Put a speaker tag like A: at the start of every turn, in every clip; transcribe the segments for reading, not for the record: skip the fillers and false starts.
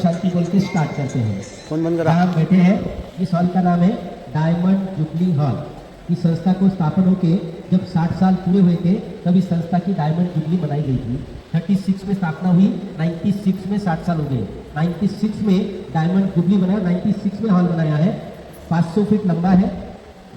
A: शांति बोल के स्टार्ट करते हैं।
B: कौन बन रहा?
A: हम बैठे हैं। इस हॉल का नाम है डायमंड जुबली हॉल। इस संस्था को स्थापन होके जब 60 साल पूरे हुए थे तब इस संस्था की डायमंड जुबली बनाई गई थी। 36 में स्थापना हुई, 96 में 60 साल हो गए। 96 में डायमंड जुबली बनाया, 96 में हॉल बनाया है। 500 फीट लंबा है,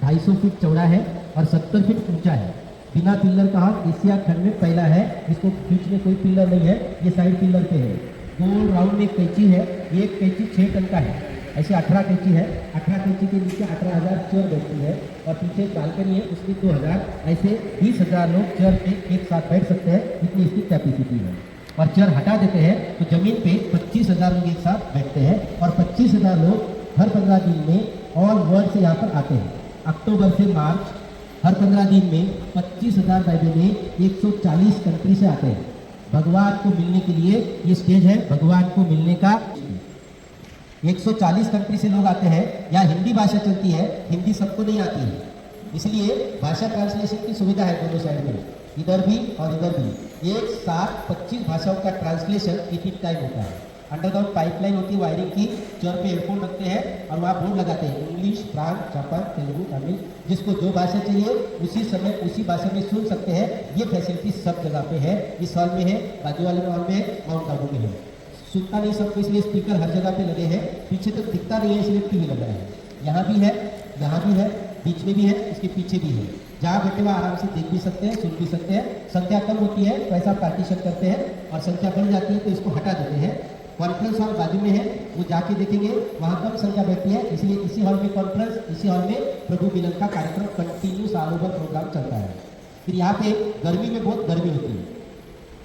A: 250 फीट चौड़ा है और 70 फीट ऊंचा है। बिना पिल्लर का हॉल एशिया खंड में पहला है। इसको बीच में कोई पिल्लर नहीं है, ये साइड पिल्लर पे है। गोल राउंड में एक कैंची है, ये एक कैंची 6 टन का है। ऐसे 18 कैंची है। 18 कैंची के नीचे 18,000 चेयर बैठती है और पीछे एक बालकनी है, उसमें 2,000, ऐसे 20,000 लोग चेयर पे एक साथ बैठ सकते हैं, इतनी इसकी कैपेसिटी है। और चेयर हटा देते हैं तो जमीन पे 25,000 लोग एक साथ बैठते हैं और 25,000 लोग हर 15 दिन में ऑल वर्ल्ड से यहाँ पर आते हैं। अक्टूबर से मार्च हर 15 दिन में 25,000 दायरे में 140 कंट्री से आते हैं। भगवान को मिलने के लिए ये स्टेज है, भगवान को मिलने का। 140 कंट्री से लोग आते हैं। यहाँ हिंदी भाषा चलती है, हिंदी सबको नहीं आती है, इसलिए भाषा ट्रांसलेशन की सुविधा है दोनों साइड में, इधर भी और इधर भी। एक साथ 25 भाषाओं का ट्रांसलेशन एक टाइम होता है। अंडरग्राउंड पाइपलाइन होती है वायरिंग की, चेयर पे एयरफोन रखते हैं और वहाँ बोर्ड लगाते हैं, English, France, Japan, Telugu, Tamil, जिसको जो भाषा चाहिए उसी समय उसी भाषा में सुन सकते हैं। ये फैसिलिटी सब जगह पे है। इस हॉल में है, बाजू वाले हॉल में है, माउंट आबू में है। सुनता नहीं सबको, इसलिए स्पीकर हर जगह पे लगे हैं। पीछे तक दिखता नहीं है, इसलिए टीवी लगा है। यहाँ भी है, यहाँ भी है, बीच में भी है, इसके पीछे भी है। जहाँ बैठे हुए आराम से देख भी सकते हैं, सुन भी सकते हैं। संख्या कम होती है तो ऐसा पार्टीशन करते हैं और संख्या बढ़ जाती है तो इसको हटा देते हैं। कॉन्फ्रेंस हॉल बाजू में है, वो जाके देखेंगे, वहाँ कम संख्या बैठती है, इसलिए इसी हॉल में कॉन्फ्रेंस, इसी हॉल में प्रभु मिलन का कार्यक्रम कंटिन्यू सालों भर प्रोग्राम चलता है। फिर यहाँ पे गर्मी में बहुत गर्मी होती है,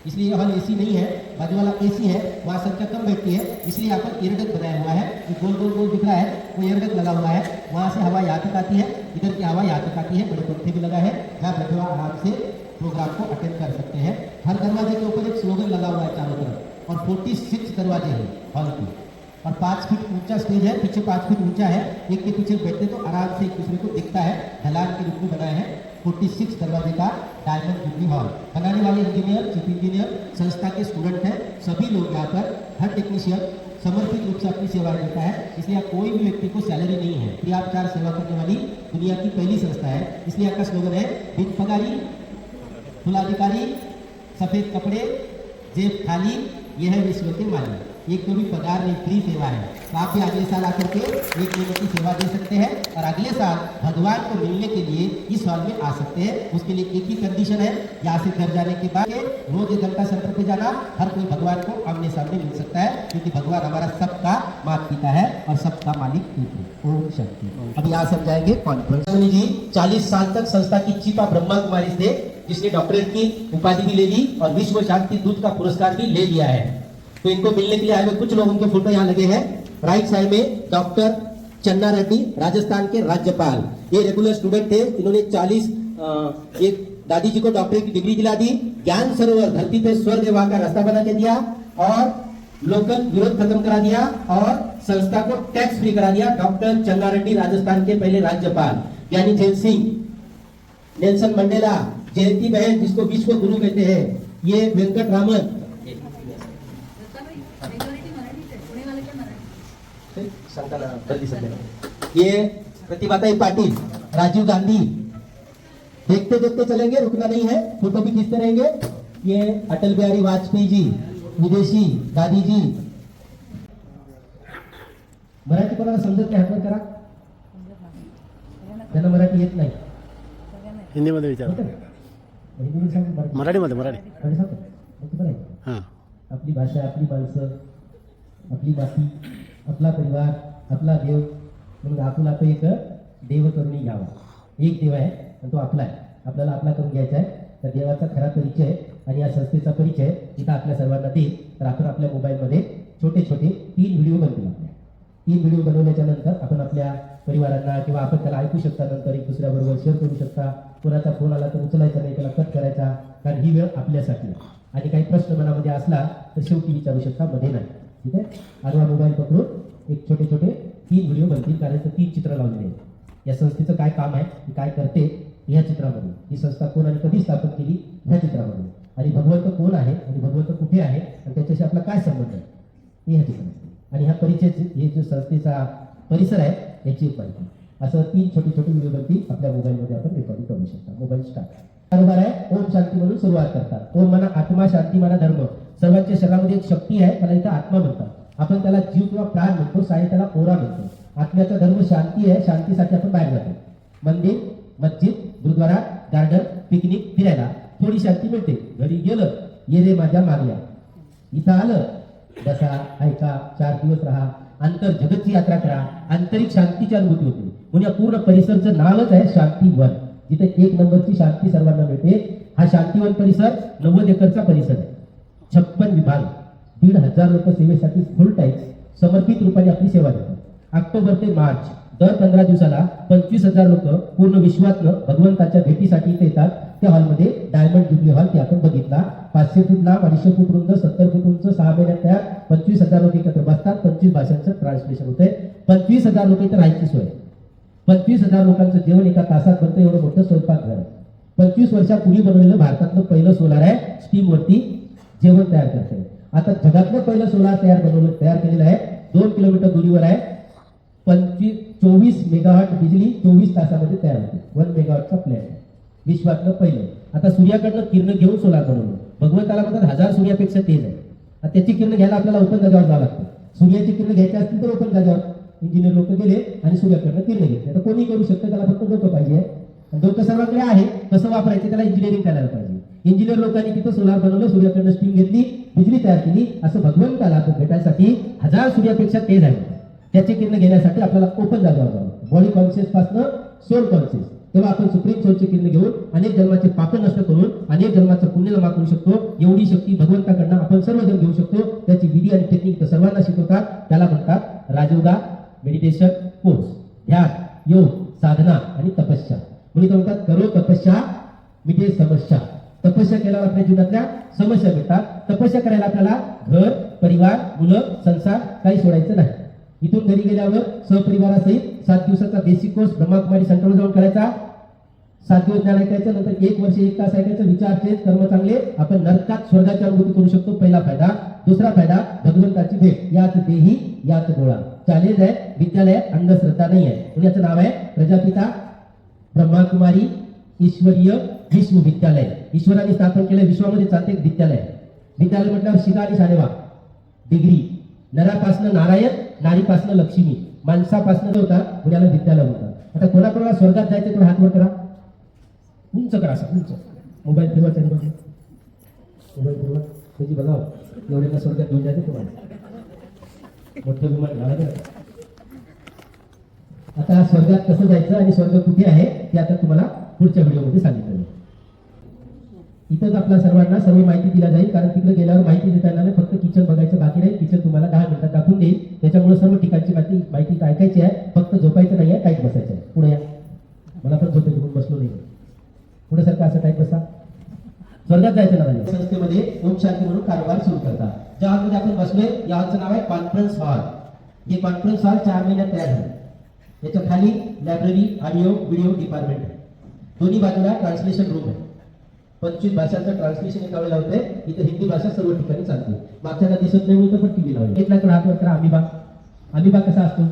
A: इसलिए हॉल एसी नहीं है, बाजू वाला एसी है, वहाँ संख्या कम बैठती है, इसलिए यहाँ पर एयरडक्ट बनाया हुआ है। जो गोल गोल गोल दिख रहा है वो एयरडक्ट लगा हुआ है, वहाँ से हवा यहाँ तक आती है, इधर की हवा यहाँ तक आती है। बड़े पंखे भी लगा है, जहाँ बैठे हुआ आराम से प्रोग्राम को अटेंड कर सकते हैं। हर दरवाजे के ऊपर एक स्लोगन लगा हुआ है चारों तरफ, और 46 दरवाजे हैं हॉल के, और 5 फीट ऊंचा स्टेज है, पीछे 5 फीट ऊंचा है। एक के पीछे बैठते तो आराम से एक दूसरे को दिखता है, ढलान के रूप में बनाया है। 46 दरवाजे का डायमंड जुबली हॉल। बनाने वाले इंजीनियर, चीफ इंजीनियर संस्था के स्टूडेंट हैं। सभी लोग यहाँ पर, हर टेक्नीशियन समर्पित रूप से अपनी सेवा देता है, इसलिए कोई भी व्यक्ति को सैलरी नहीं है। फ्री ऑफ चार्ज सेवा करने वाली दुनिया की पहली संस्था है। इसलिए आपका स्लोगन है, बिन पगारी, फुलाधिकारी, सफेद कपड़े, जेब खाली, यह है विश्व के मालिक। एक तो भी पगार नहीं, फ्री सेवा है। तो आप भी अगले साल आकर के 1 महीने की सेवा दे सकते हैं और अगले साल भगवान को मिलने के लिए इस हॉल में आ सकते हैं। उसके लिए एक ही कंडीशन है, यहाँ से घर जाने के बाद रोज 1 घंटा सेंटर पे जाना। हर कोई भगवान को आमने सामने मिल सकता है, क्योंकि भगवान हमारा सबका माता पिता है और सबका मालिक एक है। ओम शांति। अब यहाँ समझाएंगे कॉन्फ्रेंस जी। 40 साल तक संस्था की चीफ ऑफ ब्रह्मा कुमारी थे, जिसने डॉक्टरेट की उपाधि भी ले ली और विश्व शांति दूत का पुरस्कार भी ले लिया है। तो इनको मिलने के लिए आए हुए कुछ लोग, उनके फोटो यहाँ लगे हैं। राइट साइड में डॉक्टर चन्ना रेड्डी, राजस्थान के राज्यपाल। ये रेगुलर स्टूडेंट थे, इन्होंने 40 एक दादी जी को डॉक्टरेट की डिग्री दिला दी। ज्ञान सरोवर धरती पे स्वर्ग वहां का रास्ता बना के दिया और लोकल विरोध खत्म करा दिया और संस्था को टैक्स फ्री करा दिया। डॉक्टर चन्ना रेड्डी राजस्थान के पहले राज्यपाल। ज्ञानी जैन सिंह, नेल्सन मंडेला, जयंती बहन जिसको विश्व गुरु कहते हैं, ये वेंकट रामन, ये प्रतिभाताई पाटिल, राजीव गांधी। देखते देखते चलेंगे, रुकना नहीं है, फोटो भी खींचते रहेंगे। ये अटल बिहारी वाजपेयी जी, विदेशी दादी जी। मराठी कोणाला समजत नाही, हात करा, त्यांना मराठी येत नाही।
B: हिंदीमध्ये विचार, मराठीमध्ये, मराठी हां।
A: आपली भाषा, आपली माणसं, आपली माती, आपला परिवार, आपला देव, म्हणून आपण आता एक देव करून घ्यावा। एक देव आहे आणि तो आपला आहे, आपल्याला आपला करून घ्यायचा आहे। तर देवाचा खरा परिचय आणि या संस्थेचा परिचय इथं आपल्या सर्वांना देईल। तर आपण आपल्या मोबाईलमध्ये छोटे छोटे 3 व्हिडिओ बनवू। 3 व्हिडिओ बनवल्याच्या नंतर आपण आपल्या परिवारांना किंवा आपण त्याला ऐकू शकता, नंतर एक दुसऱ्याबरोबर शेअर करू शकता। कोणाचा फोन आला तर उचलायचा नाही, त्याला कट करायचा, कारण ही वेळ आपल्यासाठी आहे। आणि काही प्रश्न मनामध्ये असला तर शेवटी विचारू शकता, मध्ये नाही, ठीक आहे। आडवा मोबाईल पकडून एक छोटे छोटे 3 व्हिडिओ बनतील, कारण 3 चित्र लावलेले आहेत। या संस्थेचं काय काम आहे, काय करते ह्या चित्रामध्ये, ही संस्था कोण आणि कधी स्थापन केली ह्या चित्रामध्ये, आणि भगवंत कोण आहे आणि भगवंत कुठे आहे आणि त्याच्याशी आपला काय संबंध आहे हे ह्या चित्रामध्ये। आणि ह्या परिचय हे जो संस्थेचा परिसर आहे याची एक माहिती. असं 3 छोटी छोटी व्हिडिओवरती आपल्या मोबाईलमध्ये आपण रेकॉर्डिंग करू शकता. Mobile start. बरोबर आहे. ओम शांती म्हणून सुरुवात करतात. ओम म्हणा आत्मा, शांती म्हणा धर्म. सर्वांच्या शरीरामध्ये एक शक्ती आहे, त्याला इथं आत्मा म्हणतात. आपण त्याला जीव किंवा प्राण म्हणतो, साई त्याला ओरा म्हणतो. आत्म्याचा धर्म शांती आहे. शांतीसाठी आपण बाहेर जातो. मंदिर, मस्जिद, गुरुद्वारा, गार्डन, पिकनिक, फिरायला थोडी शांती मिळते. घरी गेलं, ये रे माझ्या मागल्या, इथं आलं, बसा, ऐका, 4 दिवस राहा, अंतर जगतची यात्रा करा, आंतरिक शांतीची अनुभूती होते. म्हणजे पूर्ण परिसरचं नावच आहे शांतीवन, जिथे 1 नंबरची शांती सर्वांना मिळते. हा शांतीवन परिसर 90 एकरचा परिसर आहे. 56 विभाग, 1,500 लोक सेवेसाठी फुल टाईम समर्पित रूपाने आपली सेवा देतात. ऑक्टोबर ते मार्च दर 15 दिवसाला 25,000 लोक पूर्ण विश्वातनं भगवंताच्या भेटीसाठी इथे येतात. त्या हॉलमध्ये डायमंड जुबली हॉल ते आपण बघितला. 500 फूट लांब, 250 फूट रुंद, 70 फूट उंच, 6 महिन्यात तयार. 25,000 लोक एकत्र बसतात. 25 भाषांचं ट्रान्सलेशन होतंय. 25,000 लोक इथे राहायची सोय. 25,000 लोकांचं जेवण एका तासात बनतं. एवढं मोठं स्वयंपाकघर. 25 वर्षापूर्वी बनवलेलं भारतातलं पहिलं सोलार आहे. स्टीम वरती जेवण तयार करते. आता जगातलं पहिलं सोलार तयार केलेलं आहे. 2 किलोमीटर दूरीवर आहे. 24 मेगावॉट बिजली 24 तासामध्ये तयार होते. 1 मेगावॉटचा प्लॅन. विश्वातलं पहिलं. आता सूर्याकडनं किरण घेऊन सोलार बनवलं. भगवंताला म्हणतात 1000 सूर्यापेक्षा तेज आहे. आता त्याची किरण घ्यायला आपल्याला ओपन जागेवर जावं लागतं. सूर्याची किरण घ्यायची असतील तर ओपन जागेवर इंजिनियर लोक गेले आणि सूर्याकडनं किरण घेतले. तर कोणी करू शकतं, त्याला फक्त डोकं पाहिजे. डोकं सर्वांकडे आहे, कसं वापरायचं त्याला इंजिनिअरिंग करायला पाहिजे. इंजिनियर लोकांनी तिथं सोलार बनवलं, सूर्याकडनं स्टीम घेतली, बिजली तयार केली. असं भगवंताला भेटायसाठी 1000 सूर्यापेक्षा तेज आहे. त्याची किरण घेण्यासाठी आपल्याला ओपन जागेवर जावं. बॉडी कॉन्शियस पासून सोल कॉन्शियस. तेव्हा आपण सुप्रीम सोलची किरण घेऊन अनेक जन्माचे पाप नष्ट करून अनेक जन्माचं पुण्य जमा करू शकतो. एवढी शक्ती भगवंताकडनं आपण सर्वजण घेऊ शकतो. त्याची विधी आणि टेक्निक सर्वांना शिकवतात. त्याला म्हणतात राजयोगा, मेडिटेशन कोर्स, ध्यान, योग, साधना आणि तपस्या. म्हणून तो म्हणतात करो तपस्या मिटे समस्या. तपस्या केल्यावर आपल्या जीवनातल्या समस्या मिळतात. तपस्या करायला आपल्याला घर, परिवार, मुलं, संसार काही सोडायचं नाही. इथून घरी गेल्यावर सहपरिवारासहित 7 दिवसाचा बेसिक कोर्स ब्रह्माकुमारी सेंटरवर जाऊन करायचा. 7 दिवस ज्ञान ऐकायचं, नंतर 1 वर्ष 1 तास ऐकायचं. विचार चेंज, कर्म चांगले, आपण नरकात स्वर्गाची अनुभूती करू शकतो. पहिला फायदा. दुसरा फायदा भगवंताची भेट. याच देही याच डोळा. चॅलेंज आहे, विद्यालय, अंधश्रद्धा नाही आहे. म्हणून याचं नाव आहे प्रजापिता ब्रह्माकुमारी ईश्वरीय विश्वविद्यालय. ईश्वराने स्थापन केलं विश्वामध्ये चालते एक विद्यालय. विद्यालय म्हटल्यावर शिका आणि शाळेवा. डिग्री. नरापासनं नारायण, नारीपासनं लक्ष्मी, माणसापासनं होता पुण्याला विद्यालय होता. आता कोणाकोणाला स्वर्गात जायचं थोडं हात वर करा, उंच करा, असं उंच. मोबाईल फिरवा, मोबाईल फिरवा, त्याची बघाव एवढ्यांना स्वर्गात घेऊन जायचं तुम्हाला. मोठं विमान घाला. आता स्वर्गात कसं जायचं आणि स्वर्ग कुठे आहे ते आता तुम्हाला पुढच्या व्हिडिओमध्ये सांगितलं. इथंच आपल्या सर्वांना सर्व माहिती दिला जाईल, कारण तिकडे गेल्यावर माहिती देता येणार नाही. फक्त किचन बघायचं बाकी नाही. किचन तुम्हाला 10 मिनिटात दाखवून देईल. त्याच्यामुळे सर्व ठिकाणची माहिती ऐकायची आहे. फक्त झोपायचं नाही आहे, टाईट बसायचं आहे. पुढे या. मला पण झोपेत घेऊन बसलो नाही. पुढे सारखं असं टाईट बसा. स्वर्गात जायचं ना. संस्थेमध्ये ओम शांती म्हणून कारभार सुरू करतात. ज्या हॉलमध्ये आपण बसलोय या हॉलचं नाव आहे कॉन्फरन्स हॉल. हे कॉन्फरन्स हॉल 4 महिन्यात तयार झाले. याच्या खाली लायब्ररी, ऑडिओ, व्हिडिओ डिपार्टमेंट आहे. दोन्ही बाजूला ट्रान्सलेशन रूम आहे. 25 भाषांचं ट्रान्सलेशन एका वेळेला होते. इथे हिंदी भाषा सर्व ठिकाणी चालते. मागच्याला दिसत नाही म्हणून पण टीव्ही लावली. एक लाख हात वर करा. अमिबा. अमिबा कसा असतो?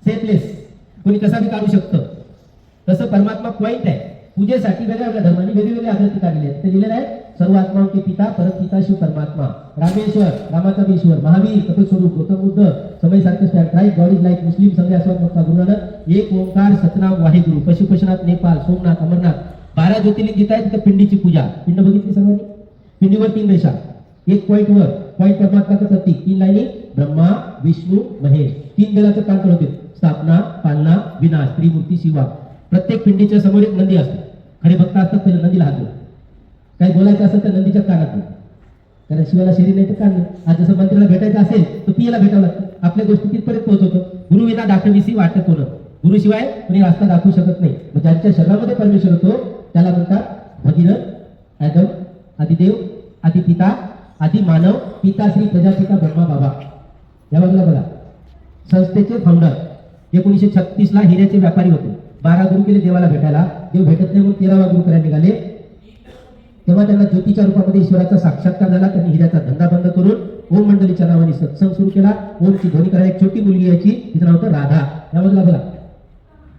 A: सेफलेस. कोणी कसा बी काढू शकतं. तसं परमात्मा पॉइंट आहे. पूजेसाठी वेगळ्या धर्माने वेगवेगळे आकृती काढलेले आहेत. ते लिहिलेलं आहे सर्व आत्माओं के पिता परमपिता शिव परमात्मा. रामेश्वर, रामाचा ईश्वर, महावीर, कपिलस्वरूप, गौतम बुद्ध, समय सारखं stand right, god is like, Muslim सगळे अस्वाद मक्का, गुरु नानक, एक ओंकार, सतनाम, वाहेगुरु, पशुपशनाथ, नेपाळ, सोमनाथ, अमरनाथ, 12 ज्योतिर्लिंग गीता आहे. तिथं पिंडीची पूजा. पिंड बघितली सर्वांनी? पिंडीवर 3 रेषा, 1 पॉइंट वर, पॉइंट परमात्माचं प्रतीक, 3 लाईनी, ब्रह्मा, विष्णू, महेश. 3 बेलाचं काम करत होते. स्थापना, पालना, विनाश, त्रिमूर्ती, शिवा. प्रत्येक पिंडीच्या समोर एक नंदी असतो. खरे भक्त असतात तर नंदीला हात देतो. काही बोलायचं असेल तर नंदीच्या कानात देतो. कारण शिवाला शरीर नाही तर कान नाही. आज जसं मंत्र्याला भेटायचं असेल तर पियाला भेटावं लागतं. आपल्या गोष्टी तिथपर्यंत पोहोचवतो. गुरु विना दाखविसी वाटत कोण. गुरुशिवाय कोणी रास्ता दाखवू शकत नाही. मग ज्यांच्या शरीरामध्ये परमेश्वर होतो त्याला म्हणतात भगीरथ, ॲडम, आदिदेव, आदिपिता, आदि मानव, पिता श्री प्रजापिता ब्रह्मा बाबा. या बाजूला बघा. संस्थेचे फाउंडर 1936 ला हिऱ्याचे व्यापारी होते. 12 गुरु केले देवाला भेटायला. देव भेटत नाही म्हणून 13वा गुरु करायला निघाले. तेव्हा त्यांना ज्योतीच्या रूपामध्ये ईश्वराचा साक्षात्कार झाला. त्यांनी हिऱ्याचा धंदा बंद करून ओम मंडळीच्या नावाने सत्संग सुरू केला. ओमची ध्वनी करायला एक छोटी मुलगी यायची, तिचं नाव होतं राधा. या बाजूला बघा,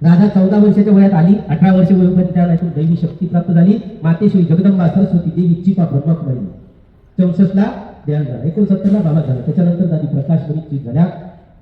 A: राधा 14 वर्षाच्या वयात आली. 18 वर्ष वयोपर्यंत त्याला दैवी शक्ती प्राप्त झाली. मातेश्वरी जगदंबा सरस्वती देवी चिपा ब्रह्मकुमारी 64ला देहांत झाला. 69ला बाबा झाला. त्याच्यानंतर दादी प्रकाशमणी झाल्या.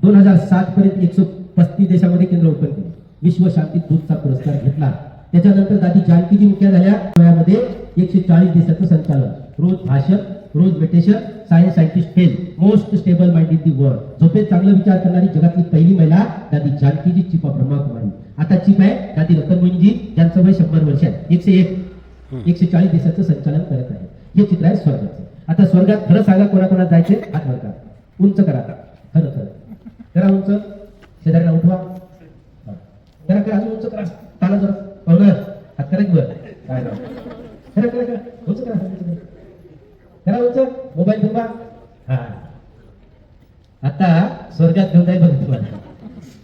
A: 2007 पर्यंत 135 देशामध्ये केंद्र ओपन केले. विश्व शांती दूतचा पुरस्कार घेतला. त्याच्यानंतर दादी जानकीजी मुख्य झाल्या. वयामध्ये 140 देशाचं संचालन, रोज भाषण, रोज meditation, science scientist fail, most stable mind in the world. झोपेत चांगला विचार करणारी जगातली पहिली महिला दादी जानकीजी चिपा ब्रह्मकुमारी. आता चिप आहे दादी रतनमणीजी, ज्यांचं वय 100 वर्ष आहे. 140 देशाचं संचालन करत आहे. हे चित्र आहे स्वर्गाचं. आता स्वर्गात खरं सांगा, कोणाकोणाला जायचे? हात वर करा, उंच करा. आता खरं खरं करा उंच, शेजाऱ्यांना उठवा, करा करा, अजून उंच करा, ताना जरा पाहुणार हात करा की वर, काय करा करा करा करा, उंच करा, करा उंच, मोबाईल ठेवा. हा, आता स्वर्गात घेऊन जाईल बघा तुम्हाला.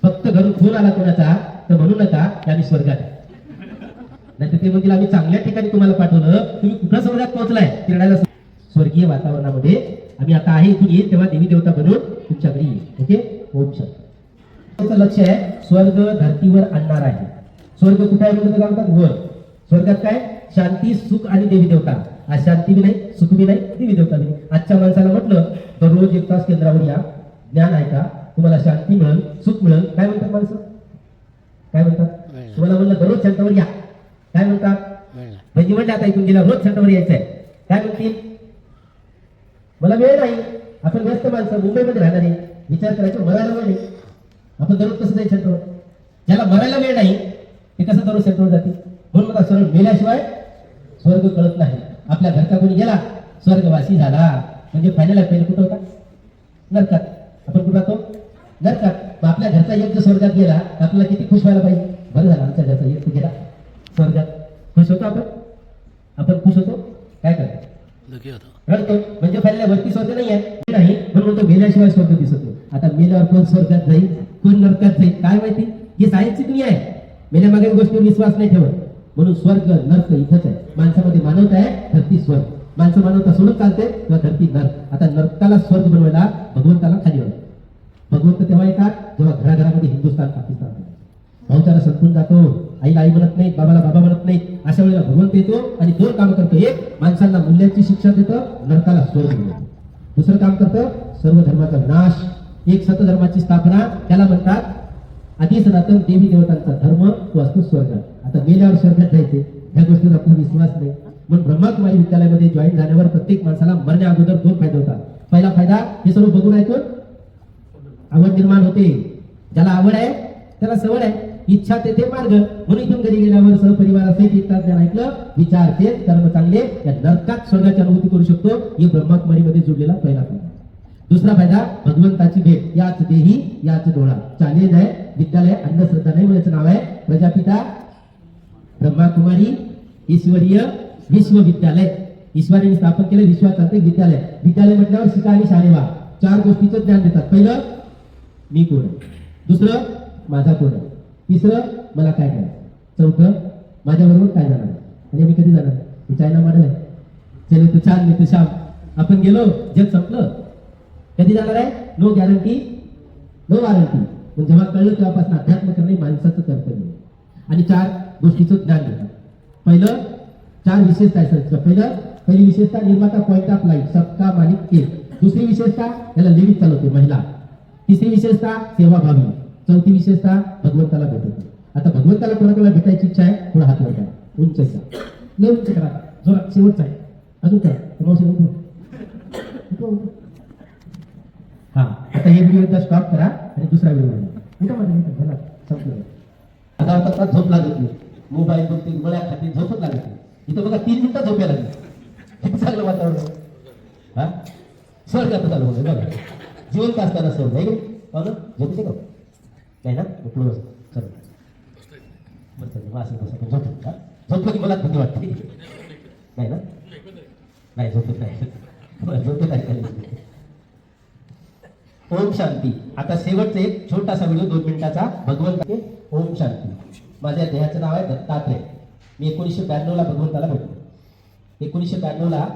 A: फक्त घरून फोन आला कोणाचा तर म्हणू नका की आम्ही स्वर्गात आहे. नाही तर ते म्हणतील आम्ही चांगल्या ठिकाणी तुम्हाला पाठवलं, तुम्ही कुठं स्वर्गात पोहोचलाय फिरण्याला. स्वर्गीय वातावरणामध्ये आम्ही आता आहे. इथून येईल तेव्हा देवी देवता बनून तुमच्याकडे येईल. ओके, ओम शांती. लक्ष आहे स्वर्ग धर्तीवर आणणार आहे. स्वर्ग कुठे आहे म्हणजे काय म्हणतात? वर. स्वर्गात काय? शांती, सुख आणि देवी देवता. आज शांती बी नाही, सुख बी नाही, देवी देवता बी नाही. आजच्या माणसाला म्हटलं तर रोज 1 तास केंद्रावर या, ज्ञान ऐका, तुम्हाला शांती मिळेल, सुख मिळेल. काय म्हणतात माणसं? काय म्हणतात? तुम्हाला म्हणलं दररोज सेंटरवर या, काय म्हणतात? म्हणजे म्हणले आता इथून गेल्या रोज सेंटरवर यायचंय, काय म्हणतील? मला वेळ नाही. आपण व्यस्त माणसं, मुंबईमध्ये राहणारे, विचार करायचं मरायला वेळ नाही. आपण दररोज कसं जाईल सेंटरवर? ज्याला मरायला वेळ नाही ते कसं दररोज सेंटरवर जाते? म्हणून मला सरळ मेल्याशिवाय स्वर्ग कळत नाही. आपल्या घरचा कोणी गेला स्वर्गवासी झाला म्हणजे फायनल आहे. पहिले कुठं होता? नरकात. आपण कुठं राहतो? नरकात. मग आपल्या घरचा एक जर स्वर्गात गेला तर आपल्याला किती खुश व्हायला पाहिजे? बरं झालं आमच्या घरचा एक गेला स्वर्गात. खुश होतो आपण? आपण खुश होतो? काय करतो? रडतो. म्हणजे फायनल वरती स्वर्ग नाही आहे म्हणून तो मेल्याशिवाय स्वर्ग दिसत नाही. आता मेल्यावर कोण स्वर्गात जाईल, कोण नरकात जाईल काय माहिती? ही सायन्सची दुनिया आहे. मेल्यामागे गोष्टीवर विश्वास नाही ठेवत. म्हणून स्वर्ग नर्क इथंच आहे. माणसामध्ये मानवता आहे, धरती स्वर्ग. माणसं मानवता सोडून चालते किंवा धरती नर्क. आता नर्काला स्वर्ग बनवायला भगवंताला खाली बनवलं. भगवंत तेव्हा येतात जेव्हा घराघरामध्ये हिंदुस्थान पाकिस्तान भाऊचारा संपून जातो. आईला आई म्हणत नाही, बाबाला बाबा म्हणत नाही. अशा वेळेला भगवंत येतो आणि 2 काम करतो. एक, माणसांना मूल्याची शिक्षा देतं, नरकाला स्वर्ग देतो. दुसरं काम करतं, सर्व धर्माचा नाश, एक सतधर्माची स्थापना. त्याला म्हणतात आधी सनातन देवी देवतांचा धर्म, तो असतो स्वर्ग. आता मेल्यावर स्वर्गात जायचे ह्या गोष्टीवर आपला विश्वास नाही. म्हणून ब्रह्माकुमारी विद्यालयामध्ये जॉईन झाल्यावर प्रत्येक माणसाला मरण्या अगोदर 2 फायदे होतात. पहिला फायदा, हे सर्व बघून ऐकून आवड निर्माण होते. ज्याला आवड आहे त्याला सवड आहे, इच्छा तेथे मार्ग. म्हणून इथून घरी गेल्यावर सहपरिवारासहित येतात ज्ञान ऐकलं, विचार तेच, कर्म चांगले, या नरकात स्वर्गाची अनुभूती करू शकतो. हे ब्रह्माकुमारीमध्ये जोडलेला पहिला फायदा. दुसरा फायदा, भगवंताची भेट. याच देही याच डोळा. चॅलेंज आहे विद्यालय, अंधश्रद्धा नाही म्हणायचं नाव आहे. प्रजापिता ब्रह्माकुमारी ईश्वरीय विश्वविद्यालय. ईश्वराने स्थापन केलं विश्वातांत्रिक विद्यालय. विद्यालय म्हटल्यावर शिका आणि शाळेवा 4 गोष्टीचं ज्ञान देतात. पहिलं, मी कोण आहे. दुसरं, माझा कोण आहे. तिसरं, मला काय करायचं. चौथं, माझ्याबरोबर काय जाणार आहे. आणि मी कधी जाणार? हे चायना मॉडेल आहे. चले तू छान, मी तू शाम. आपण गेलो, जग संपलं. कधी जाणार आहे? No guarantee no warranty. पण जेव्हा कळलं तेव्हापासून अध्यात्म करणे माणसाचं कर्तव्य. आणि 4 गोष्टीचं ज्ञान देतात. पहिलं, 4 विशेषता आहे. पहिली विशेषता, निर्माता पॉइंट ऑफ लाईट, सबका मालिक एक. दुसरी विशेषता, याला लेडीज चालवते, महिला. तिसरी विशेषता, सेवाभावी. चौथी विशेषता, भगवंताला भेटते. आता भगवंताला कोणाकोणाला भेटायची इच्छा आहे? थोडा हात वर करा, उंच करा, लय उंच करा, जोरात, शेवटचा आहे, अजून करा. हा, आता हे व्हिडिओ एकदा स्टॉप करा आणि दुसरा व्हिडिओ झाला, संपलं. आता झोप लागत नाही, मोबाईल बघते, गळ्या खाते, झोपच लागत नाही. इथं बघा 3 मिनिटं झोप यायला लागली. किती चांगलं वातावरण. हा, स्वर्गात चालू होतं बघा. जिवंत असताना स्वर्ग आहे की झोपते का? नाही ना, पुढे बस. चल झोपलं की मला भीती वाटते. नाही ना, नाही झोपत नाही, झोपत आहे. ओम शांती. आता शेवटचा एक छोटासा व्हिडिओ 2 मिनिटाचा. भगवंताचे ओम शांती. माझ्या देहाचं नाव आहे दत्तात्रय. मी 1992ला भगवंताला भेटलो. 1992ला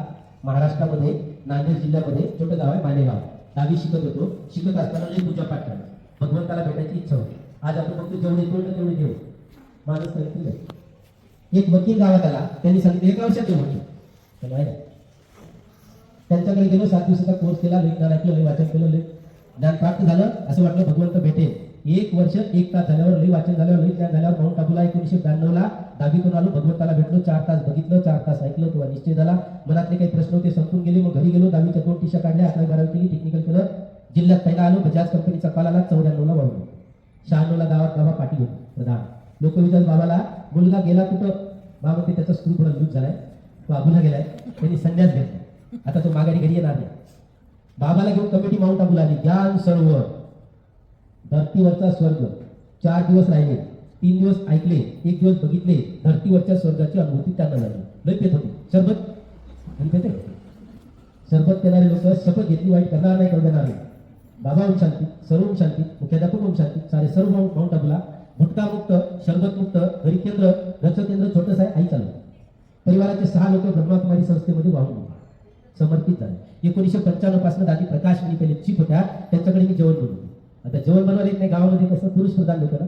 A: महाराष्ट्रामध्ये नांदेड जिल्ह्यामध्ये छोटं गाव आहे मालेगाव. 10वी शिकत होतो. शिकत असताना लई पूजा पाठ करायची. भगवंताला भेटायची इच्छा होती. आज आपण फक्त जेवढे तेवढं तेवढे देऊ माणूस सांगितलं. एक वकील गावात आला. त्यांनी सांगितलं 1 वर्षात देऊ वकील. त्याला आहे. त्यांच्याकडे गेलो. 7 दिवसाचा कोर्स केला. विज्ञान ऐकलं, लई वाचन केलं, लई ज्ञान प्राप्त झालं. असं वाटलं भगवंत भेटेल. 1 वर्ष 1 तास झाल्यावर, लई वाचन झाल्यावर, लई ज्ञान झाल्यावर माउंट आबूला 1992ला 10वीतून आलो. भगवंताला भेटलो. 4 तास बघितलं, 4 तास ऐकलं. तेव्हा निश्चय झाला. मनातले काही प्रश्न होते संपून गेले. मग घरी गेलो. 10वीच्या 2 टीशा काढल्या. 11वी 12वी केली. टेक्निकल केलं. जिल्ह्यात पहिला आलो. बजाज कंपनीचा कॉल आला. 94ला वाढलो. 96ला गावात बाबा पाटील होते प्रधान. लोकविचार बाबाला मुलगा गेला कुठं. बाबा ते त्याचा स्क्रू थोडा लूज झालाय. तो आबूला गेलाय. त्यांनी संन्यास घेतला. आता तो माघारी घरी येणार नाही. बाबाला घेऊन कमिटी माउंट आबूला आली. ज्ञान सरोवर, धरतीवरचा स्वर्ग. 4 दिवस राहिले. 3 दिवस ऐकले, 1 दिवस बघितले. धरतीवरच्या स्वर्गाची अनुभूती त्यांना झाली. लय पेत होते. सरबत आणि पेते. सरबत पिणारे लोक शपथ घेतली वाईट करणार नाही, करू देणार नाही. बाबा ओम शांती, सर्व ओम शांती, मुख्याध्यापक ओम शांती, सारे सर्व माउंट आबूला. गुटखा मुक्त, शरबत मुक्त, घरी केंद्र, रच केंद्र छोटंच आहे. आई चालू. परिवाराचे 6 लोक ब्रह्माकुमारी संस्थेमध्ये वाहून गेले, समर्पित झाले. 1995 पासून दादी प्रकाश मी पहिले चीफ होत्या. त्यांच्याकडे मी जेवण बनवतो. आता जेवण बनवायला येत नाही. गावामध्ये कसं पुरुष प्रधान लोक ना,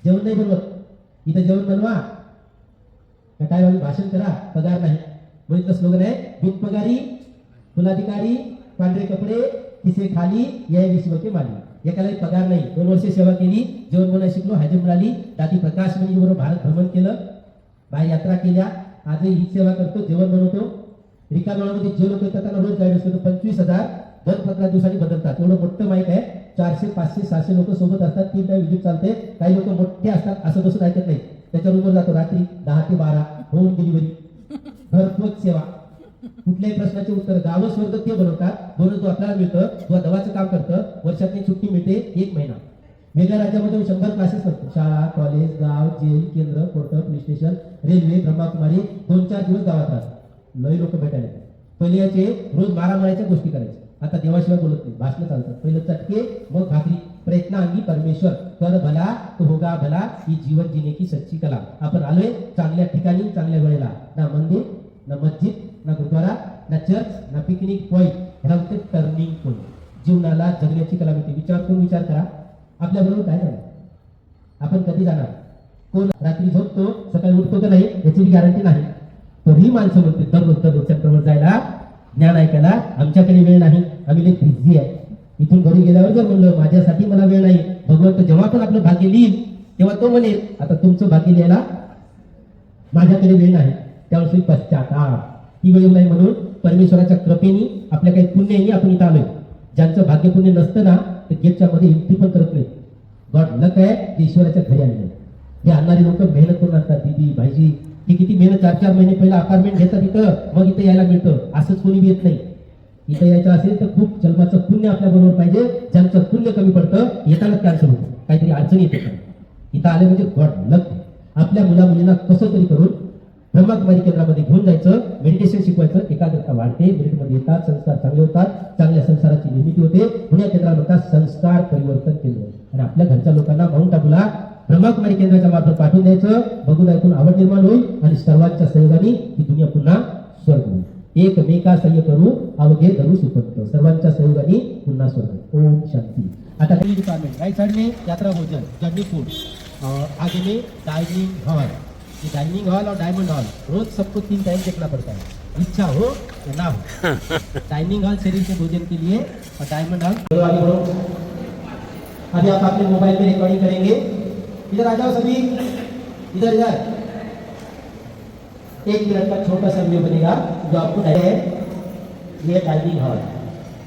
A: जेवण नाही बनवत. इथं जेवण बनवा, काय भाषण करा, पगार नाही. बघितलं स्लोगन आहे, बिनपगारी फुलाधिकारी, पांढरे कपडे, खिसे खाली, या विश्व के माली. एकालाही पगार नाही. 2 वर्ष सेवा केली. जेवण बनवायला शिकलो. हजम मिळाली. दादी प्रकाश म्हणजे बरोबर भारत भ्रमण केलं. बाहेर यात्रा केल्या. आजही ही सेवा करतो. जेवण बनवतो. रिकामेळामध्ये जे लोक येतात त्यांना रोज गाईडन्स करतो. 25,000 दर 15 दिवसांनी बदलतात. एवढं मोठं माईक आहे. 400, 500, 600 लोक सोबत असतात. 3 टाइम विजिट चालते. काही लोक मोठे असतात, असं बसून ऐकत नाही. त्याच्या रूमवर जातो रात्री 10 ते 12. होम डिलिव्हरी, घरपोच सेवा. कुठल्याही प्रश्नाचे उत्तर गाव स्वर्ग ते बनवतात. बोनस आपल्याला मिळतं. किंवा दवाचं काम करतं. वर्षातली सुट्टी मिळते 1 महिना. वेगळ्या राज्यामध्ये 100 क्लासेस करतो. शाळा, कॉलेज, गाव, जेल, केंद्र, court, police station, railway, Brahmakumari. 2-4 दिवस गावात राहतात. लई लोक भेटायला. पहिले याचे रोज मारामारीच्या गोष्टी करायच्या. आता देवाशिवाय बोलत नाही. भाषण चालतात. पहिलं चटके, मग भाकरी. प्रयत्नांगी परमेश्वर, कर भला तो होगा भला, ही जीवन जीने की सच्ची कला. आपण आलोय चांगल्या ठिकाणी, चांगल्या वेळेला. ना मंदिर, ना मस्जिद, ना गुरुद्वारा, ना चर्च, ना पिकनिक पॉईंट. ह्याला म्हणते टर्निंग पॉईंट. जीवनाला जगण्याची कला मिळते. विचार करून विचार करा, आपल्या बरोबर काय झालं. आपण कधी जाणार. कोण रात्री झोपतो, सकाळी उठतो का नाही याची गॅरंटी नाही. तरी माणसं म्हणते दररोज सेंटरवर जायला, ज्ञान ऐकायला आमच्याकडे वेळ नाही, आम्ही लई बिझी आहे. इथून घरी गेल्यावर जर म्हणलं माझ्यासाठी मला वेळ नाही, भगवंत जेव्हा पण आपलं भाग्य लिहिल तेव्हा तो म्हणेल आता तुमचं भाग्य लिहायला माझ्याकडे वेळ नाही. त्यावेळी पश्चाताप. ही वेळ नाही म्हणून परमेश्वराच्या कृपेने, आपल्या काही पुण्याने आपण इथं आलोय. ज्यांचं भाग्य पुण्य नसतं ना, ते गेटच्या मध्ये एंट्री पण करत नाही. गॉड लक आहे ते ईश्वराच्या घरी आले. हे आणणारे लोक मेहनत करून आणतात. दीदी भाईजी ही किती मेहनत. 4-4 महिने पहिला अपार्टमेंट घेतात इथं, मग इथं यायला मिळतं. असंच कोणी येत नाही. इथं यायचं असेल तर खूप जन्माचं पुण्य आपल्या बरोबर पाहिजे. ज्यांचं पुण्य कमी पडतं येतानाच कॅन्सल होतं, काहीतरी अडचणी येते. इथं आले म्हणजे गॉड लक. आपल्या मुलींना कसं तरी करून ब्रह्माकुमारी केंद्रामध्ये घेऊन जायचं, मेडिटेशन शिकवायचं. एकाग्रता वाढते, मेरिटमध्ये येतात, संस्कार चांगले होतात, चांगल्या संसाराची निर्मिती होते. पुण्या केंद्राला म्हणतात संस्कार परिवर्तन केंद्र. आणि आपल्या घरच्या लोकांना माउंट आबूला ब्रह्माकुमारी केंद्राच्या मार्फत पाठवून द्यायचं. बघून ऐकून आवड निर्माण होईल आणि सर्वांच्या सहयोगाने ही दुनिया पुन्हा स्वर्ग होईल. एकमेका सह्य करू अवघे धरू सुपंत. सर्वांच्या सहयोगाने पुन्हा स्वर्ग. ओम शांती. आता डिपार्टमेंट राइट साइड में यात्रा भोजन, जर्नी फूड, और आगे में डाइनिंग हॉल. ये डाइनिंग हॉल और डायमंड हॉल रोज सबको 3 टाइम देखना पड़ता है, इच्छा हो या ना हो. डाइनिंग हॉल शरीर के भोजन के लिए और डायमंड हॉल. आगे बढ़ो. अभी आप अपने मोबाइल में रिकॉर्डिंग करेंगे. इधर आ जाओ सभी, इधर इधर. 1 मिनट का छोटा सा वीडियो बनेगा जो आपको है. ये डाइनिंग हॉल,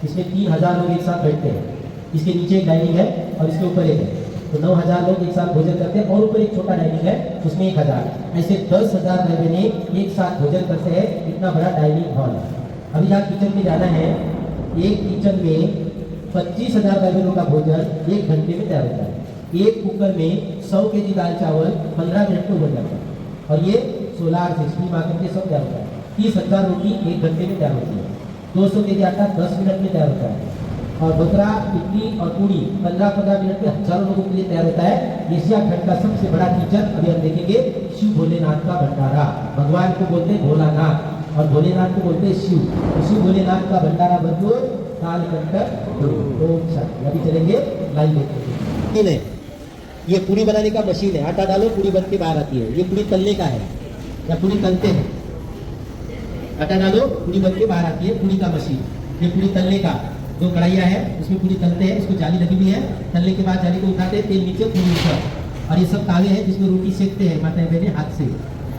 A: इसमें 3000 लोग एक साथ बैठते हैं. इसके नीचे एक डाइनिंग है और इसके ऊपर एक है, तो 9000 लोग एक साथ भोजन करते हैं. और ऊपर एक छोटा डाइनिंग है, उसमें 1000. ऐसे 10,000 बहने एक साथ भोजन करते हैं. इतना बड़ा डाइनिंग हॉल. अभी जहाँ किचन में जाना है, एक किचन में 25,000 बहनों का भोजन 1 घंटे में तैयार होता है. एक कुकर में 100 kg दाल चावल 15 मिनट में बन जाता है. और ये सोलार से स्टीम आकर के सब तैयार होता है. 30,000 रोटी 1 घंटे में तैयार होती है. 200 kg आटा 10 मिनट में तैयार होता है. और बकरा, इडली और पूड़ी 15-15 मिनट में हजारों लोगों के लिए तैयार होता है. एशिया खंड का सबसे बड़ा किचन अभी हम देखेंगे. शिव भोलेनाथ का भंडारा. भगवान को बोलते हैं भोलानाथ. और भोलेनाथ को बोलते हैं शिव। तो शिव भोलेनाथ का भंडारा बदलो कालकंटक ओम शांति। अभी चलेंगे लाइव देखेंगे। ये पूरी बनाने का मशीन है, आटा डालो पूरी बन के बाहर आती है। ये पूरी तलने का है या पूरी तलते हैं, आटा डालो पूरी बन के बाहर आती है, पूरी का मशीन। ये पूरी तलने का 2 कढ़ाइयाँ है, उसमें पूरी तलते हैं, इसको जाली लगी हुई है। तलने के बाद जाली को उठाते हैं, तेल नीचे पूरी ऊपर। और ये सब तावे हैं जिसमें रोटी सेकते हैं माता बहने हाथ से।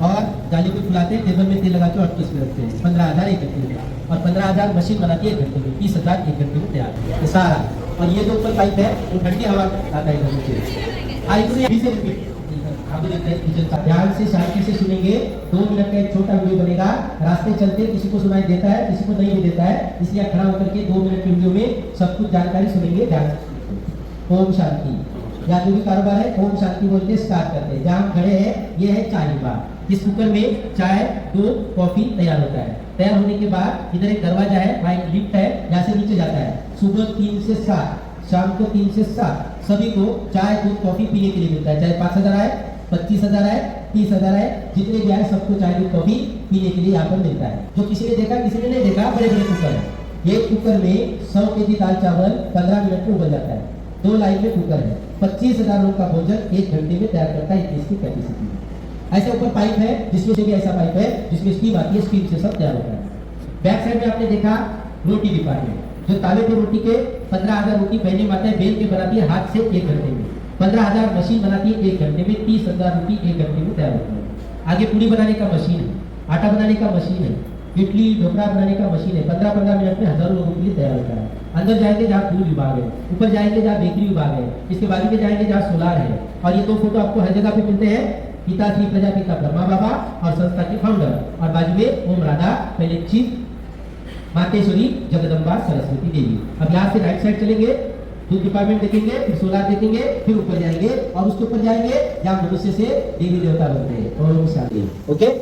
A: और जाली को फुलाते हैं, टेबल में तेल लगा के और किस में रखते हैं। 15,000 एक घंटे में, और 15,000 मशीन बनाती है 1 घंटे में। 30,000 1 घंटे में तैयार ये सारा। और ये जो ऊपर पाइप है वो ठंडी हवा आता है घर से। ध्यान से शांति से सुनेंगे। 2 मिनट का एक छोटा वीडियो बनेगा। रास्ते चलते किसी को सुनाई देता है, किसी को नहीं भी देता है, इसलिए खड़ा होकर के 2 मिनट के वीडियो में सब कुछ जानकारी सुनेंगे ध्यान से। ओम शांति। या जो भी कारोबार है ओम शांति बोल के स्टार्ट करते हैं। जहाँ खड़े हैं ये है चाय बार। इस कुकर में चाय, दूध, कॉफी तैयार होता है। तैयार होने के बाद इधर एक दरवाजा है, वहाँ एक लिफ्ट है, यहाँ से नीचे जाता है। सुबह 3 से 7, शाम को 3 से 7 सभी को चाय, दूध, कॉफी पीने के लिए मिलता है। चाहे 5,000 आए, 25,000 आए, 30,000 आए, जितने भी आए सबको चाय, दूध, कॉफी पीने के लिए यहाँ पर मिलता है। जो किसी ने देखा किसी ने नहीं देखा, बड़े बड़े कुकर है। एक कुकर में 100 kg दाल चावल 15 मिनट में उबल जाता है। 2 लाइन में कुकर है। 25,000 लोग का भोजन 1 घंटे में तैयार करता है। इतनी इसकी कैपेसिटी है। ऐसे ऊपर पाइप है जिसमें से भी ऐसा पाइप है जिसमें स्टीम आती है, स्टीम से सब तैयार होता है। बैक साइड में आपने देखा रोटी डिपार्टमेंट, जो तावे पे रोटी के 15,000 रोटी पहले माताएं बेल के बनाती है हाथ से 1 घंटे में। 15,000 मशीन बनाती है 1 घंटे में। 30,000 रोटी 1 घंटे में तैयार होती है। आगे पूरी बनाने का मशीन है, आटा बनाने का मशीन है, इडली ढोकला बनाने का मशीन है। 15-15 मिनट में हजारों लोगों के लिए तैयार होता है। अंदर जाएंगे जहाँ दूध विभाग है, ऊपर जाएंगे जहाँ बेकरी विभाग है, इसके बाजू में जाएंगे जहाँ सोलार है। और ये 2 फोटो आपको हर जगह पे मिलते हैं। पिता श्री प्रजापिता ब्रह्मा बाबा और संस्था के फाउंडर, और बाजू में ओम राधा, पहले चीफ मातेश्वरी जगदम्बा सरस्वती देवी। अब यहाँ से राइट साइड चलेंगे, दूध डिपार्टमेंट देखेंगे, फिर सोलार देखेंगे, फिर ऊपर जाएंगे और उसके ऊपर जाएंगे जहाँ मनुष्य से देवी देवता बनते हैं। ओम शांति। ओके,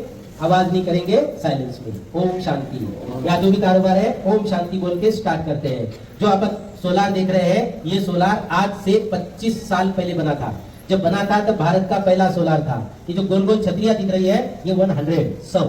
A: आवाज नहीं करेंगे, साइलेंस में। ओम शांति। या जो भी कारोबार है ओम शांति बोल के स्टार्ट करते हैं। जो आप सोलार देख रहे हैं, ये सोलार आज से 25 साल पहले बना था। जब बना था तब भारत का पहला सोलार था। ये जो गोल गोल छतरियां दिख रही है ये 100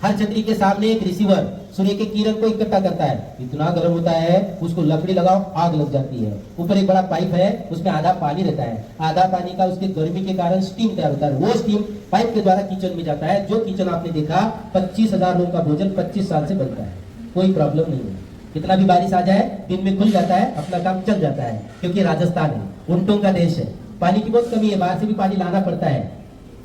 A: हर छतरी के सामने एक रिसीवर सूर्य के किरण को इकट्ठा करता है। इतना गर्म होता है, उसको लकड़ी लगाओ आग लग जाती है। ऊपर एक बड़ा पाइप है, उसमें आधा पानी रहता है, आधा पानी का उसके गर्मी के कारण स्टीम तैयार होता है। वो स्टीम पाइप के द्वारा किचन में जाता है। जो किचन आपने देखा 25,000 लोगों का भोजन 25 साल से बनता है। कोई प्रॉब्लम नहीं है। कितना भी बारिश आ जाए दिन में खुल जाता है, अपना काम चल जाता है। क्योंकि राजस्थान है, ऊंटों का देश है, पानी की बहुत कमी है, बाहर से भी पानी लाना पड़ता है,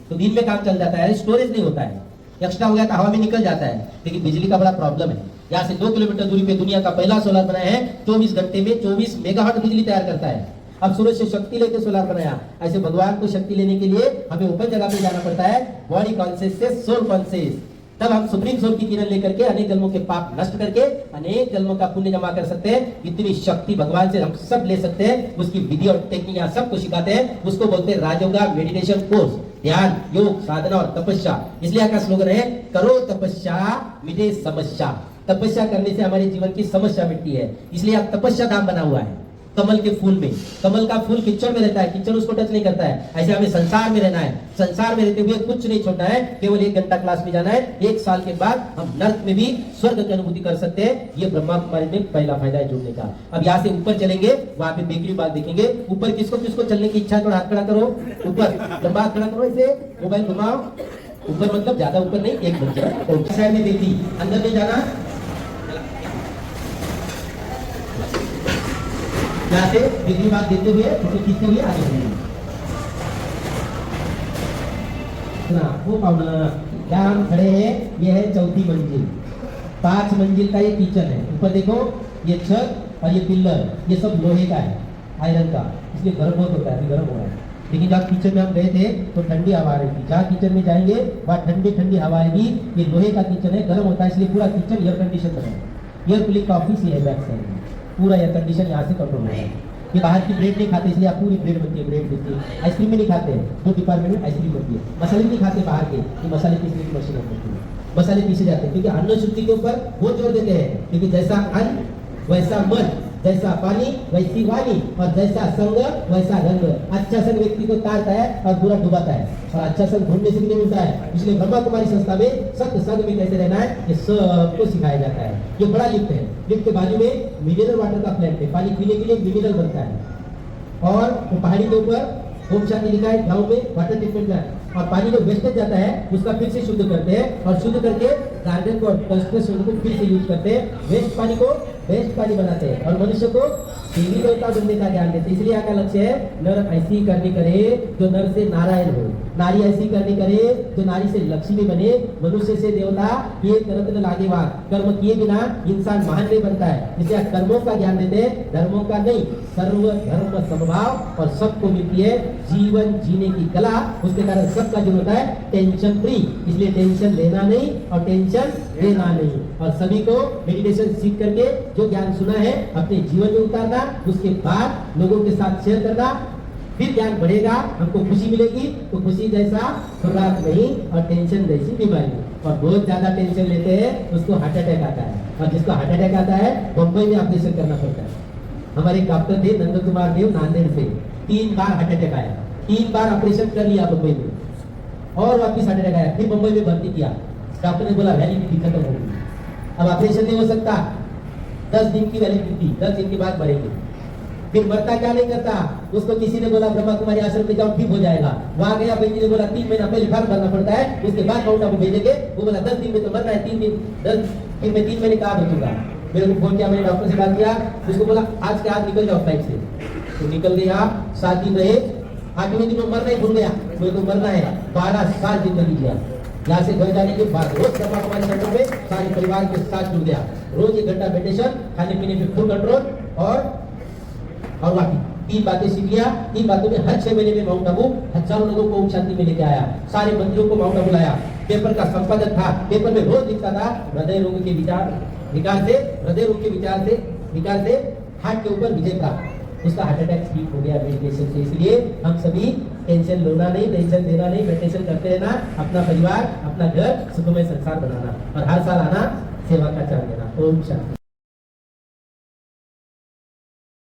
A: तो दिन में काम चल जाता है। स्टोरेज नहीं होता है, एक्स्ट्रा हो गया तो हवा में निकल जाता है। लेकिन बिजली का बड़ा प्रॉब्लम है। यहाँ से 2 किलोमीटर दूरी पे दुनिया का पहला सोलार बनाया है। 24 घंटे में 24 मेगावाट बिजली तैयार करता है। अब सूरज से शक्ति लेके सोलार बनाया। ऐसे भगवान को शक्ति लेने के लिए हमें ऊपर जगह पे जाना पड़ता है। बॉडी कॉन्शियस से सोल कॉन्शियस, तब हम सुप्रीम सोल की किरण लेकर के अनेक जन्मों के पाप नष्ट करके अनेक जन्मों का पुण्य जमा कर सकते हैं। इतनी शक्ति भगवान से हम सब ले सकते हैं। उसकी विधि और टेक्निक यहाँ सबको सिखाते हैं। उसको बोलते हैं राजयोगा मेडिटेशन कोर्स, ध्यान, योग, साधना और तपस्या। इसलिए यहाँ का स्लोगन है, करो तपस्या मिटे समस्या। तपस्या करने से हमारे जीवन की समस्या मिटती है। इसलिए यहाँ तपस्या धाम बना हुआ है। कमल के फूल में, कमल का फूल कीचड़ में रहता है, कीचड़ उसको टच नहीं करता है। ऐसे हमें संसार में रहना है। संसार में रहते हुए कुछ नहीं छोड़ना है, केवल 1 घंटा क्लास में जाना है। 1 साल के बाद हम नर्क में भी स्वर्ग की अनुभूति कर सकते हैं। ये ब्रह्मा कुमारी में पहला फायदा है जुड़ने का। अब यहाँ से ऊपर चलेंगे, वहां पे बेकरी बात देखेंगे। ऊपर किसको किसको चलने की इच्छा है, थोड़ा हाथ खड़ा करो। ऊपर लंबा हाथ खड़ा करो, इसे मोबाइल घुमाओ। ऊपर मतलब ज्यादा ऊपर नहीं, 1 घंटे साइड में देखी, अंदर नहीं जाना। यहाँ से बिजली बात देते हुए फोटो खींचते हुए आगे बढ़ेंगे। वो पाउना क्या हम खड़े हैं, ये है 4थी मंजिल। 5 मंजिल का ये किचन है। ऊपर देखो ये छत और ये पिल्लर, ये सब लोहे का है, आयरन का, इसलिए गर्म बहुत होता है, अभी गर्म हो रहा है। लेकिन जहाँ किचन में हम गए थे तो ठंडी हवा आ रही थी। जहाँ किचन में जाएंगे वहाँ ठंडी ठंडी हवा आएगी। ये लोहे का किचन है, गर्म होता है, इसलिए पूरा किचन एयर कंडीशन बना है। एयर कूलिंग का ऑफिस ये है बैक साइड में, पूरा एयर कंडीशन यहाँ से कंट्रोल होता है। ये बाहर की ब्रेड नहीं खाते, इसलिए आप पूरी ब्रेड बनती है, ब्रेड बनती है। आइसक्रीम भी नहीं खाते हैं, 2 डिपार्टमेंट में आइसक्रीम बनती है। मसाले नहीं खाते बाहर के, ये मसाले पीसने की मशीन होती है, मसाले पीसे जाते हैं। क्योंकि अन्न शुद्धि के ऊपर वो जोर देते हैं, क्योंकि जैसा अन्न वैसा मन, जैसा पानी वैसी वाणी, और जैसा संग वैसा रंग। अच्छा संग व्यक्ति को तारता है और बुरा डुबाता है, और अच्छा संग ढूंढने से भी नहीं मिलता है। इसलिए ब्रह्मा कुमारी संस्था में सत्य संग में कैसे रहना है ये सबको सिखाया जाता है। ये बड़ा लिफ्ट है, लिफ्ट के बाजू में मिनरल वाटर का प्लांट है, पानी पीने के लिए मिनरल बनता है। और वो पहाड़ी के ऊपर ओम शांति लिखा है, गाँव में वाटर ट्रीटमेंट प्लांट, और पानी जो वेस्टेज जाता है उसका फिर से शुद्ध करते हैं, और शुद्ध करके गार्डन को कंस्ट्रक्शन को फिर से यूज करते हैं। वेस्ट पानी को बेस्ट पानी बनाते हैं, और मनुष्य को देवी देवता बनने का ज्ञान देते हैं। इसलिए यहाँ का लक्ष्य है नर ऐसी करनी करे जो नर से नारायण हो, नारी ऐसी करनी करे जो नारी से लक्ष्मी बने, मनुष्य से देवता, ये रत्न लागेवान। कर्म किए बिना इंसान महान नहीं बनता है। इसलिए कर्मों का ज्ञान देते हैं, धर्मों का नहीं। सर्व धर्म समभाव और सबको मिलती है जीवन जीने की कला। उसके कारण सबका जो होता है टेंशन फ्री। इसलिए टेंशन लेना नहीं और टेंशन देना नहीं, और सभी को मेडिटेशन सीख करके जो ज्ञान सुना है अपने जीवन में उतारना, उसके बाद लोगों के साथ शेयर करना, फिर ज्ञान बढ़ेगा, हमको खुशी मिलेगी। तो खुशी जैसा खुराक नहीं और टेंशन जैसी बीमारी। और बहुत ज्यादा टेंशन लेते हैं उसको हार्ट अटैक आता है, और जिसको हार्ट अटैक आता है मुंबई में ऑपरेशन करना पड़ता है। हमारे एक डॉक्टर थे नंद कुमार देव, नांदेड़ से, 3 बार हार्ट अटैक आया, 3 बार ऑपरेशन कर लिया मुंबई में, और वापिस हार्ट अटैक आया, फिर मुंबई में भर्ती किया। डॉक्टर ने बोला वैलिडिटी खत्म हो गई, अब ऑपरेशन नहीं हो सकता, 10 दिन की वैलिडिटी, 10 दिन के बाद मरेंगे। फिर मरता क्या नहीं करता, उसको किसी ने बोला ब्रह्मा कुमारी आश्रम में जाओ ठीक हो जाएगा। वहां गया, बहन जी ने बोला 3 महीना पहले फॉर्म भरना पड़ता है, उसके बाद माउंट आबू भेजेंगे। वो बोला 10 दिन में तो मरना है, 3 दिन 10, फिर मैं 3 महीने कहा बचूंगा। मेरे को फोन किया, मैंने डॉक्टर से बात किया, उसको बोला आज के आज निकल जाओ फ्लाइट से। तो निकल गया, 7 दिन रहे, 8वें दिन में मरना ही भूल गया, मेरे को मरना है। 12 साल जिंदगी जिया। यहाँ से घर जाने के बाद रोज ब्रह्मा कुमारी सेंटर में सारे परिवार के साथ जुड़ गया। रोज 1 घंटा मेडिटेशन, खाने पीने पे फुल कंट्रोल, और बाकी 3 बातें सीख लिया। 3 बातों में हर 6 महीने में माउंट आबू हजारों लोगों को ओम शांति में लेके आया, सारे मंत्रियों को माउंट आबू लाया। पेपर का संपादक था, पेपर में रोज लिखता था हृदय रोग के विकार से हृदय रोग के विकार से हार्ट के ऊपर विजय प्राप्त। उसका हार्ट अटैक ठीक हो गया मेडिटेशन से। इसलिए हम सभी टेंशन लेना नहीं, टेंशन देना नहीं, मेडिटेशन करते रहना, अपना परिवार अपना घर सुखमय संसार बनाना, और हर साल आना, सेवा का चार्ज देना। ओम शांति।